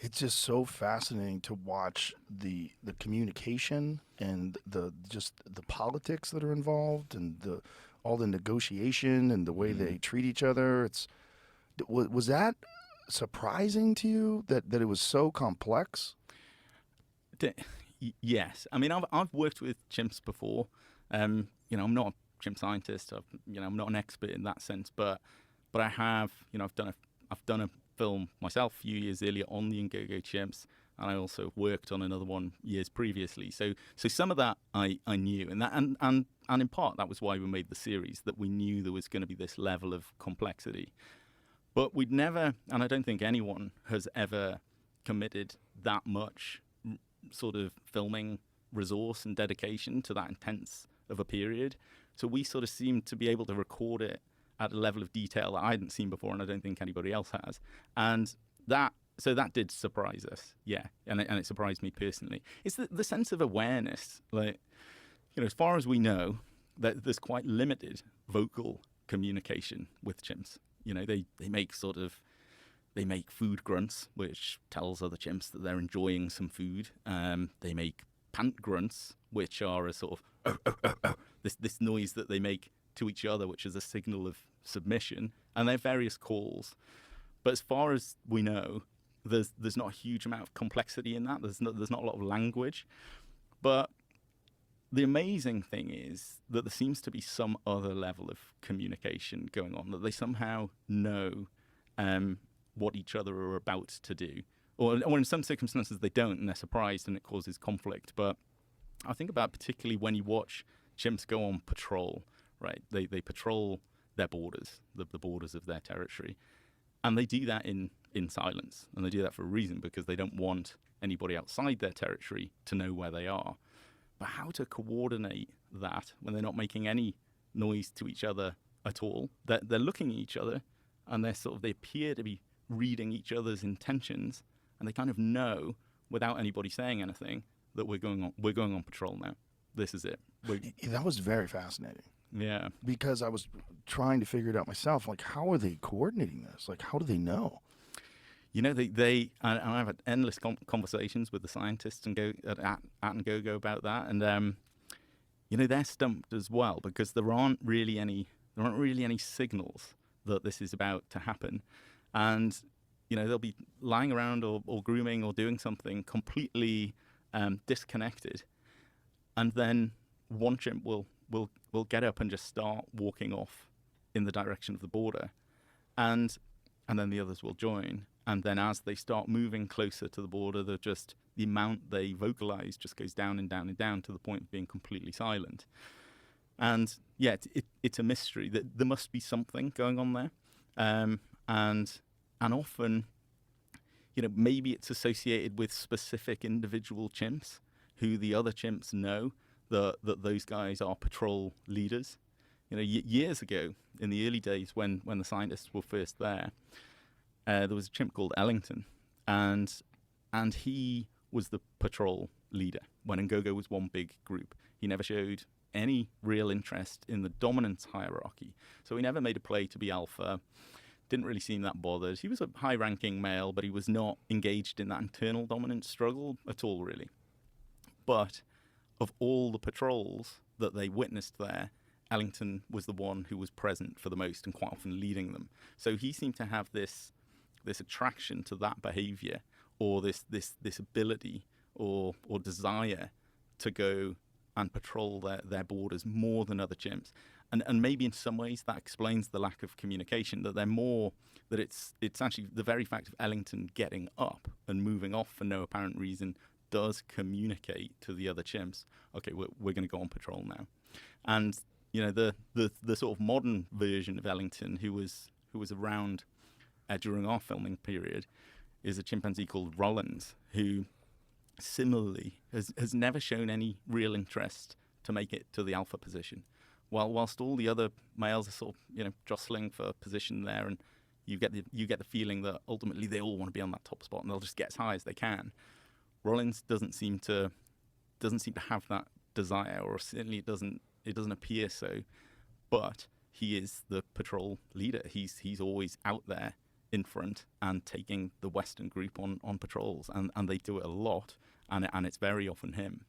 It's just so fascinating to watch the communication and the just the politics that are involved and the all the negotiation and the way they Mm. treat each other. Was that surprising to you that it was so complex? D- yes, I mean I've worked with chimps before. I'm not a chimp scientist. I'm not an expert in that sense, but I have, I've done a film myself a few years earlier on the Ngogo chimps, and I also worked on another one years previously. So some of that I knew, and in part that was why we made the series, that we knew there was going to be this level of complexity. But we'd never, and I don't think anyone has ever committed that much sort of filming resource and dedication to that intense of a period. So we sort of seemed to be able to record it at a level of detail that I hadn't seen before, and I don't think anybody else has. And that did surprise us, yeah, and it surprised me personally. It's the sense of awareness, like, as far as we know, that there's quite limited vocal communication with chimps. They make food grunts, which tells other chimps that they're enjoying some food. They make pant grunts, which are a sort of this noise that they make to each other, which is a signal of submission. And there are various calls. But as far as we know, there's not a huge amount of complexity in that. There's not a lot of language. But the amazing thing is that there seems to be some other level of communication going on, that they somehow know what each other are about to do. Or in some circumstances they don't, and they're surprised, and it causes conflict. But I think about particularly when you watch chimps go on patrol, right? They patrol their borders, the borders of their territory. And they do that in silence. And they do that for a reason, because they don't want anybody outside their territory to know where they are. But how to coordinate that when they're not making any noise to each other at all? They're looking at each other, and they appear to be reading each other's intentions, and they kind of know without anybody saying anything that we're going on patrol now. This is it. That was very fascinating Yeah. because I was trying to figure it out myself. Like, how are they coordinating this? Like, how do they know? And I've had endless conversations with the scientists and at and go about that, and they're stumped as well, because there aren't really any signals that this is about to happen, and they'll be lying around or grooming or doing something completely disconnected, and then one chimp will get up and just start walking off in the direction of the border, and then the others will join. And then as they start moving closer to the border, the amount they vocalize just goes down and down and down to the point of being completely silent. And yeah, it's a mystery. That there must be something going on there, and often, maybe it's associated with specific individual chimps who the other chimps know that those guys are patrol leaders. Years ago, in the early days when the scientists were first there was a chimp called Ellington, and he was the patrol leader when Ngogo was one big group. He never showed any real interest in the dominance hierarchy, so he never made a play to be alpha. Didn't really seem that bothered. He was a high-ranking male, but he was not engaged in that internal dominance struggle at all, really. But of all the patrols that they witnessed there, Ellington was the one who was present for the most and quite often leading them. So he seemed to have this attraction to that behavior, or this ability or desire to go and patrol their borders more than other chimps. And maybe in some ways that explains the lack of communication, that it's actually the very fact of Ellington getting up and moving off for no apparent reason does communicate to the other chimps, okay, we're going to go on patrol now. And the sort of modern version of Ellington, who was around during our filming period, is a chimpanzee called Rollins, who similarly has never shown any real interest to make it to the alpha position. Whilst all the other males are sort of jostling for position there, and you get the feeling that ultimately they all want to be on that top spot and they'll just get as high as they can. Rollins doesn't seem to have that desire, or certainly it doesn't appear so. But he is the patrol leader. He's always out there in front and taking the Western group on patrols, and they do it a lot, and it's very often him.